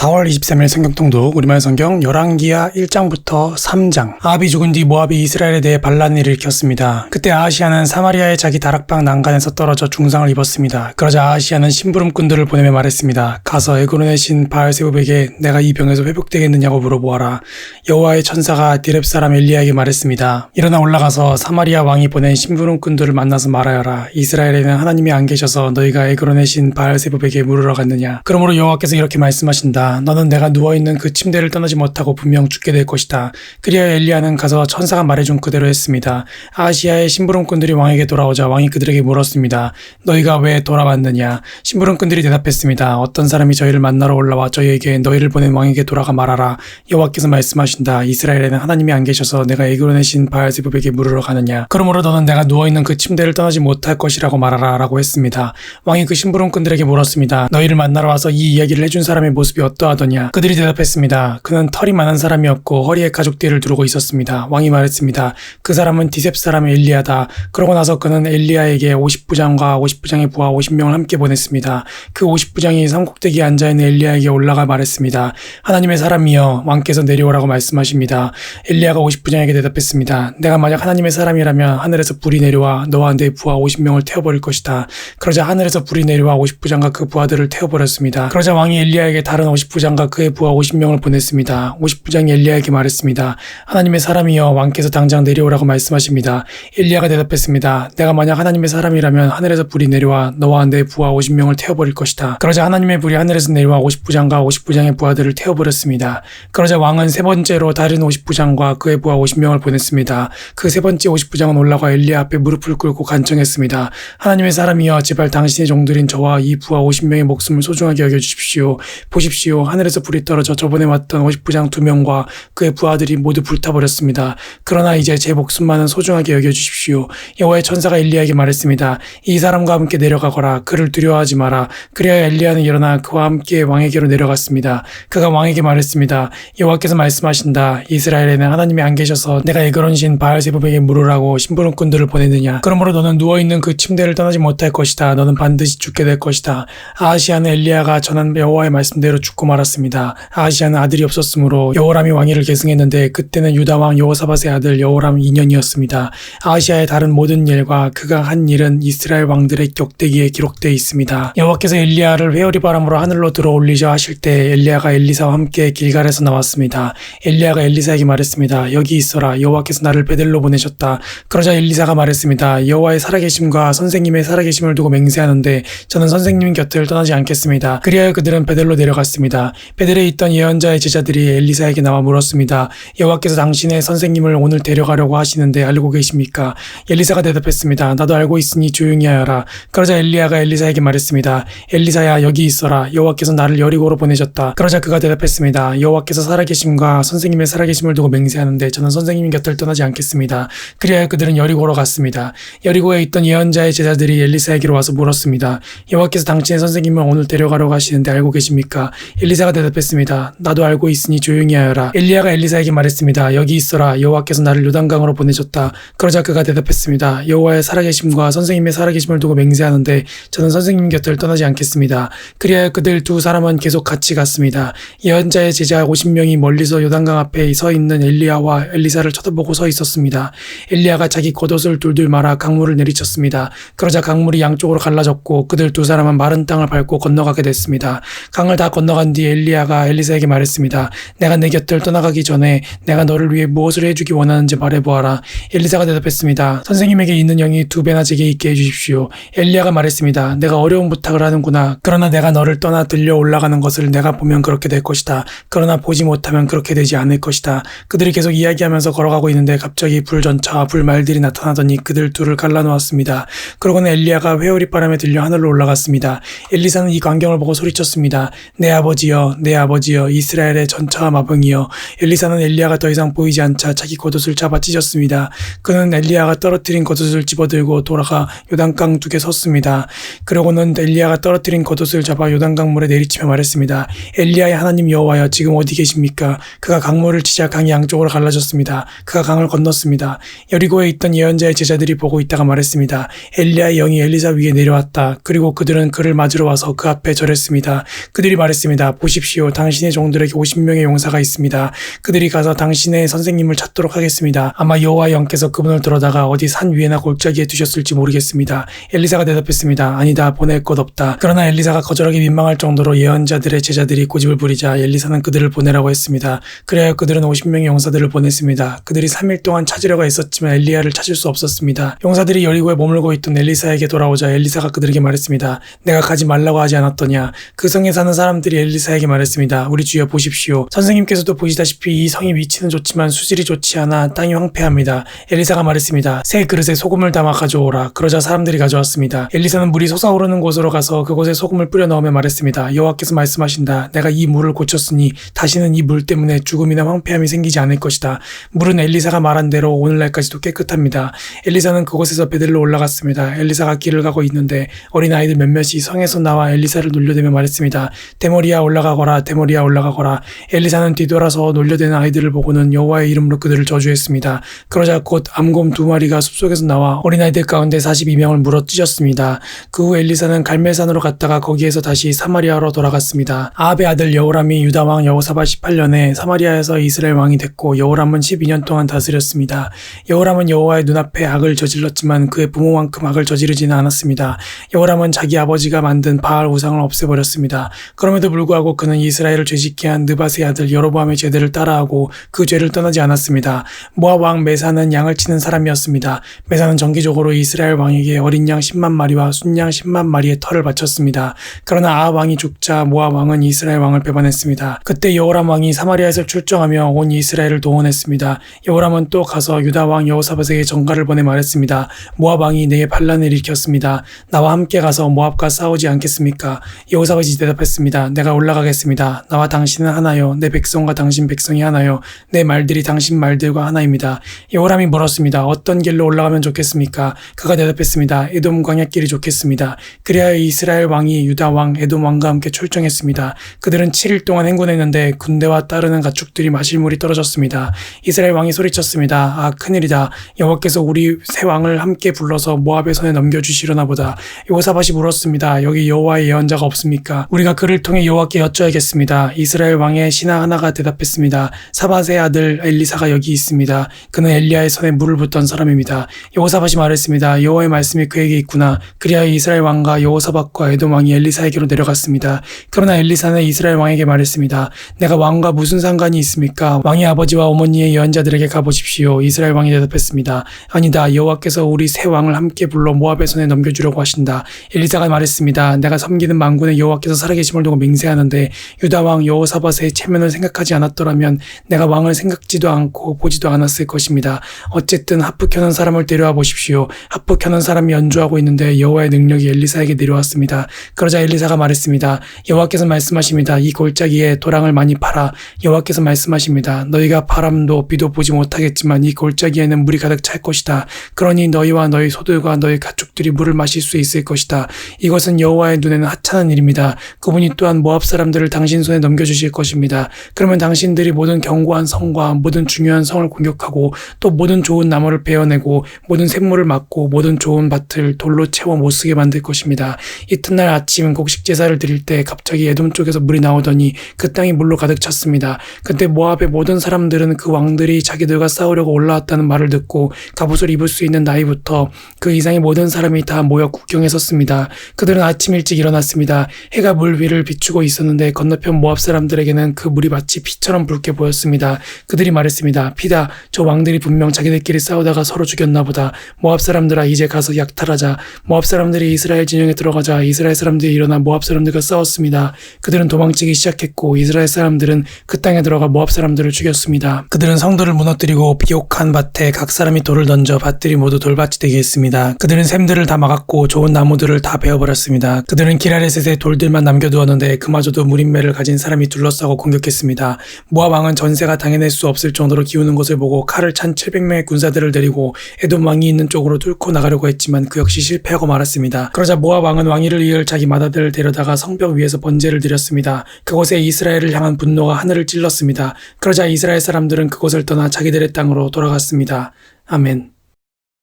4월 23일 성경통독 우리말 성경 열왕기하 1장부터 3장. 아합이 죽은 뒤 모압이 이스라엘에 대해 반란을 일으켰습니다. 그때 아하시야는 사마리아의 자기 다락방 난간에서 떨어져 중상을 입었습니다. 그러자 아하시야는 심부름꾼들을 보내며 말했습니다. 가서 에그론의 신 바알세붑에게 내가 이 병에서 회복되겠느냐고 물어보아라. 여호와의 천사가 디렙 사람 엘리야에게 말했습니다. 일어나 올라가서 사마리아 왕이 보낸 심부름꾼들을 만나서 말하여라. 이스라엘에는 하나님이 안 계셔서 너희가 에그론의 신 바알세붑에게 물으러 갔느냐. 그러므로 여호와께서 이렇게 말씀하신다. 너는 내가 누워있는 그 침대를 떠나지 못하고 분명 죽게 될 것이다. 그리하여 엘리야는 가서 천사가 말해준 그대로 했습니다. 아하시야의 심부름꾼들이 왕에게 돌아오자 왕이 그들에게 물었습니다. 너희가 왜 돌아왔느냐. 심부름꾼들이 대답했습니다. 어떤 사람이 저희를 만나러 올라와 저희에게 너희를 보낸 왕에게 돌아가 말하라. 여호와께서 말씀하신다. 이스라엘에는 하나님이 안 계셔서 내가 에그론의 신 바알세붑에게 물으러 가느냐. 그러므로 너는 내가 누워있는 그 침대를 떠나지 못할 것이라고 말하라 라고 했습니다. 왕이 그 심부름꾼들에게 물었습니다. 너희를 만나러 와서 이 이야기를 해준 사람의 모습이 어떠하더냐. 그들이 대답했습니다. 그는 털이 많은 사람이었고 허리에 가죽띠를 두르고 있었습니다. 왕이 말했습니다. 그 사람은 디셉 사람 엘리야다. 그러고 나서 그는 엘리야에게 50부장과 50부장의 부하 50명을 함께 보냈습니다. 그 50부장이 산꼭대기에 앉아있는 엘리야에게 올라가 말했습니다. 하나님의 사람이여 왕께서 내려오라고 말씀하십니다. 엘리야가 50부장에게 대답했습니다. 내가 만약 하나님의 사람이라면 하늘에서 불이 내려와 너와 내 부하 50명을 태워버릴 것이다. 그러자 하늘에서 불이 내려와 50부장과 그 부하들을 태워버렸습니다. 그러자 왕이 엘리야에게 다른 50부장과 그의 부하 50명을 보냈습니다. 50부장이 엘리야에게 말했습니다. 하나님의 사람이여 왕께서 당장 내려오라고 말씀하십니다. 엘리야가 대답했습니다. 내가 만약 하나님의 사람이라면 하늘에서 불이 내려와 너와 내 부하 50명을 태워버릴 것이다. 그러자 하나님의 불이 하늘에서 내려와 50부장과 50부장의 부하들을 태워버렸습니다. 그러자 왕은 세 번째로 다른 50부장과 그의 부하 50명을 보냈습니다. 그 세 번째 50부장은 올라가 엘리야 앞에 무릎을 꿇고 간청했습니다. 하나님의 사람이여 제발 당신의 종들인 저와 이 부하 50명의 목숨을 소중하게 여겨주십시오. 보십시오. 하늘에서 불이 떨어져 저번에 왔던 50부장 2명과 그의 부하들이 모두 불타버렸습니다. 그러나 이제 제 목숨만은 소중하게 여겨주십시오. 여호와의 천사가 엘리야에게 말했습니다. 이 사람과 함께 내려가거라. 그를 두려워하지 마라. 그리하여 엘리야는 일어나 그와 함께 왕에게로 내려갔습니다. 그가 왕에게 말했습니다. 여호와께서 말씀하신다. 이스라엘에는 하나님이 안 계셔서 내가 에그론 신 바알세붑에게 물으라고 심부름꾼들을 보냈느냐. 그러므로 너는 누워있는 그 침대를 떠나지 못할 것이다. 너는 반드시 죽게 될 것이다. 아하시야는 엘리야가 전한 여호와의 말씀대로 죽고 말았습니다. 아하시야는 아들이 없었으므로 여호람이 왕위를 계승했는데 그때는 유다 왕 여호사밧의 아들 여호람 2년이었습니다. 아하시야의 다른 모든 일과 그가 한 일은 이스라엘 왕들의 격대기에 기록되어 있습니다. 여호와께서 엘리야를 회오리 바람으로 하늘로 들어올리셔 하실 때 엘리야가 엘리사와 함께 길갈에서 나왔습니다. 엘리야가 엘리사에게 말했습니다. 여기 있어라. 여호와께서 나를 베델로 보내셨다. 그러자 엘리사가 말했습니다. 여호와의 살아계심과 선생님의 살아계심을 두고 맹세하는데 저는 선생님 곁을 떠나지 않겠습니다. 그리하여 그들은 베델로 내려갔습니다. 베델에 있던 예언자의 제자들이 엘리사에게 나와 물었습니다. 여호와께서 당신의 선생님을 오늘 데려가려고 하시는데 알고 계십니까? 엘리사가 대답했습니다. 나도 알고 있으니 조용히 하여라. 그러자 엘리야가 엘리사에게 말했습니다. 엘리사야 여기 있어라. 여호와께서 나를 여리고로 보내셨다. 그러자 그가 대답했습니다. 여호와께서 살아계심과 선생님의 살아계심을 두고 맹세하는데 저는 선생님 곁을 떠나지 않겠습니다. 그리하여 그들은 여리고로 갔습니다. 여리고에 있던 예언자의 제자들이 엘리사에게로 와서 물었습니다. 여호와께서 당신의 선생님을 오늘 데려가려고 하시는데 알고 계십니까? 엘리사가 대답했습니다. 나도 알고 있으니 조용히 하여라. 엘리야가 엘리사에게 말했습니다. 여기 있어라. 여호와께서 나를 요단강으로 보내셨다. 그러자 그가 대답했습니다. 여호와의 살아계심과 선생님의 살아계심을 두고 맹세하는데 저는 선생님 곁을 떠나지 않겠습니다. 그리하여 그들 두 사람은 계속 같이 갔습니다. 예언자의 제자 50명이 멀리서 요단강 앞에 서 있는 엘리야와 엘리사를 쳐다보고 서 있었습니다. 엘리야가 자기 겉옷을 둘둘 말아 강물을 내리쳤습니다. 그러자 강물이 양쪽으로 갈라졌고 그들 두 사람은 마른 땅을 밟고 건너가게 됐습니다. 강을 다 건너간 뒤 엘리야가 엘리사에게 말했습니다. 내가 내 곁을 떠나가기 전에 내가 너를 위해 무엇을 해주기 원하는지 말해보아라. 엘리사가 대답했습니다. 선생님에게 있는 영이 2배나 제게 있게 해주십시오. 엘리야가 말했습니다. 내가 어려운 부탁을 하는구나. 그러나 내가 너를 떠나 들려 올라가는 것을 내가 보면 그렇게 될 것이다. 그러나 보지 못하면 그렇게 되지 않을 것이다. 그들이 계속 이야기하면서 걸어가고 있는데 갑자기 불전차와 불말들이 나타나더니 그들 둘을 갈라놓았습니다. 그러고는 엘리야가 회오리 바람에 들려 하늘로 올라갔습니다. 엘리사는 이 광경을 보고 소리쳤습니다. 내 아버지여, 내 아버지여, 이스라엘의 전차와 마병이여. 엘리사는 엘리야가 더 이상 보이지 않자 자기 겉옷을 잡아 찢었습니다. 그는 엘리야가 떨어뜨린 겉옷을 집어들고 돌아가 요단강 둑에 섰습니다. 그러고는 엘리야가 떨어뜨린 겉옷을 잡아 요단강 물에 내리치며 말했습니다. 엘리야의 하나님 여호와여, 지금 어디 계십니까? 그가 강물을 치자 강이 양쪽으로 갈라졌습니다. 그가 강을 건넜습니다. 여리고에 있던 예언자의 제자들이 보고 있다가 말했습니다. 엘리야의 영이 엘리사 위에 내려왔다. 그리고 그들은 그를 맞으러 와서 그 앞에 절했습니다. 그들이 말했습니다. 보십시오. 당신의 종들에게 50명의 용사가 있습니다. 그들이 가서 당신의 선생님을 찾도록 하겠습니다. 아마 여호와의 영께서 그분을 들어다가 어디 산 위에나 골짜기에 두셨을지 모르겠습니다. 엘리사가 대답했습니다. 아니다, 보낼 것 없다. 그러나 엘리사가 거절하기 민망할 정도로 예언자들의 제자들이 고집을 부리자 엘리사는 그들을 보내라고 했습니다. 그래야 그들은 50명의 용사들을 보냈습니다. 그들이 3일 동안 찾으려고 했었지만 엘리야를 찾을 수 없었습니다. 용사들이 여리고에 머물고 있던 엘리사에게 돌아오자 엘리사가 그들에게 말했습니다. 내가 가지 말라고 하지 않았더냐. 그 성에 사는 사람들이 엘리사에게 말했습니다. 우리 주여 보십시오. 선생님께서도 보시다시피 이 성의 위치는 좋지만 수질이 좋지 않아 땅이 황폐합니다. 엘리사가 말했습니다. 새 그릇에 소금을 담아 가져오라. 그러자 사람들이 가져왔습니다. 엘리사는 물이 솟아오르는 곳으로 가서 그곳에 소금을 뿌려 넣으며 말했습니다. 여호와께서 말씀하신다. 내가 이 물을 고쳤으니 다시는 이 물 때문에 죽음이나 황폐함이 생기지 않을 것이다. 물은 엘리사가 말한 대로 오늘날까지도 깨끗합니다. 엘리사는 그곳에서 베들로 올라갔습니다. 엘리사가 길을 가고 있는데 어린아이들 몇몇이 성에서 나와 엘리사를 놀려대며 말했습니다. 대머리야 올라가거라. 대머리야 올라가거라. 엘리사는 뒤돌아서 놀려대는 아이들을 보고는 여호와의 이름으로 그들을 저주했습니다. 그러자 곧 암곰 2마리가 숲속에서 나와 어린아이들 가운데 42명을 물어 찢었습니다. 그 후 엘리사는 갈멜산으로 갔다가 거기에서 다시 사마리아로 돌아갔습니다. 아합의 아들 여호람이 유다 왕 여호사밧 18년에 사마리아에서 이스라엘 왕이 됐고 여호람은 12년 동안 다스렸습니다. 여호람은 여호와의 눈앞에 악을 저질렀지만 그의 부모만큼 악을 저지르지는 않았습니다. 여호람은 자기 아버지가 만든 바알 우상을 없애버렸습니다. 그럼에도 불구하고 그는 이스라엘을 죄짓게 한 느밧의 아들 여로보암의 죄들을 따라하고 그 죄를 떠나지 않았습니다. 모압 왕 메사는 양을 치는 사람이었습니다. 메사는 정기적으로 이스라엘 왕에게 어린 양 10만 마리와 순양 10만 마리의 털을 바쳤습니다. 그러나 아합 왕이 죽자 모압 왕은 이스라엘 왕을 배반했습니다. 그때 여호람 왕이 사마리아에서 출정하며 온 이스라엘을 동원했습니다. 여호람은 또 가서 유다 왕 여호사밧에게 전가를 보내 말했습니다. 모압 왕이 내게 반란을 일으켰습니다. 나와 함께 가서 모압과 싸우지 않겠습니까? 여호사밧이 대답했습니다. 내가 올라가겠습니다. 나와 당신은 하나요. 내 백성과 당신 백성이 하나요. 내 말들이 당신 말들과 하나입니다. 여호람이 물었습니다. 어떤 길로 올라가면 좋겠습니까? 그가 대답했습니다. 에돔 광야길이 좋겠습니다. 그리하여 이스라엘 왕이 유다 왕 에돔 왕과 함께 출정했습니다. 그들은 7일 동안 행군했는데 군대와 따르는 가축들이 마실 물이 떨어졌습니다. 이스라엘 왕이 소리쳤습니다. 아, 큰일이다. 여호와께서 우리 세 왕을 함께 불러서 모압의 손에 넘겨주시려나 보다. 여호사밧이 물었습니다. 여기 여호와의 예언자가 없습니까? 우리가 그를 통해 여호와께 여쭤야겠습니다. 이스라엘 왕의 신하 하나가 대답했습니다. 사밧의 아들 엘리사가 여기 있습니다. 그는 엘리야의 손에 물을 붓던 사람입니다. 여호사밧이 말했습니다. 여호와의 말씀이 그에게 있구나. 그리하여 이스라엘 왕과 여호사밧과 에돔 왕이 엘리사에게로 내려갔습니다. 그러나 엘리사는 이스라엘 왕에게 말했습니다. 내가 왕과 무슨 상관이 있습니까? 왕의 아버지와 어머니의 예언자들에게 가보십시오. 이스라엘 왕이 대답했습니다. 아니다. 여호와께서 우리 세 왕을 함께 불러 모압의 손에 넘겨주려고 하신다. 엘리사가 말했습니다. 내가 섬기는 만군의 여호와께서 살아계심을 두고 맹세하는데 유다 왕 여호사밧의 체면을 생각하지 않았더라면 내가 왕을 생각지도 않고 보지도 않았을 것입니다. 어쨌든 하프 켜는 사람을 데려와 보십시오. 하프 켜는 사람이 연주하고 있는데 여호와의 능력이 엘리사에게 내려왔습니다. 그러자 엘리사가 말했습니다. 여호와께서 말씀하십니다. 이 골짜기에 도랑을 많이 팔아. 여호와께서 말씀하십니다. 너희가 바람도 비도 보지 못하겠지만 이 골짜기에는 물이 가득 찰 것이다. 그러니 너희와 너희 소들과 너희 가축들이 물을 마실 수 있을 것이다. 이것은 여호와의 눈에는 하찮은 일입니다. 그분이 또한 모압 사람들을 당신 손에 넘겨주실 것입니다. 그러면 당신들이 모든 견고한 성과 모든 중요한 성을 공격하고 또 모든 좋은 나무를 베어내고 모든 샘물을 막고 모든 좋은 밭을 돌로 채워 못쓰게 만들 것입니다. 이튿날 아침 곡식 제사를 드릴 때 갑자기 에돔 쪽에서 물이 나오더니 그 땅이 물로 가득 찼습니다. 그때 모압의 모든 사람들은 그 왕들이 자기들과 싸우려고 올라왔다는 말을 듣고 갑옷을 입을 수 있는 나이부터 그 이상의 모든 사람이 다 모여 국경에 섰습니다. 그들은 아침 일찍 일어났습니다. 해가 물 위를 비추고 있었는데 건너편 모압 사람들에게는 그 물이 마치 피처럼 붉게 보였습니다. 그들이 말했습니다. 피다. 저 왕들이 분명 자기들끼리 싸우다가 서로 죽였나 보다. 모압 사람들아 이제 가서 약탈하자. 모압 사람들이 이스라엘 진영에 들어가자 이스라엘 사람들이 일어나 모압 사람들과 싸웠습니다. 그들은 도망치기 시작했고 이스라엘 사람들은 그 땅에 들어가 모압 사람들을 죽였습니다. 그들은 성들을 무너뜨리고 비옥한 밭에 각 사람이 돌을 던져 밭들이 모두 돌밭이 되게 했습니다. 그들은 샘들을 다 막았고 좋은 나무들을 다 베어버렸습니다. 그들은 기라레셋에 돌들만 남겨두었는데 그마저도 무림매를 가진 사람이 둘러싸고 공격했습니다. 모압 왕은 전세가 당해낼 수 없을 정도로 기우는 것을 보고 칼을 찬 700명의 군사들을 데리고 에돔 왕이 있는 쪽으로 뚫고 나가려고 했지만 그 역시 실패하고 말았습니다. 그러자 모압 왕은 왕위를 이을 자기 맏아들을 데려다가 성벽 위에서 번제를 드렸습니다. 그곳에 이스라엘을 향한 분노가 하늘을 찔렀습니다. 그러자 이스라엘 사람들은 그곳을 떠나 자기들의 땅으로 돌아갔습니다. 아멘.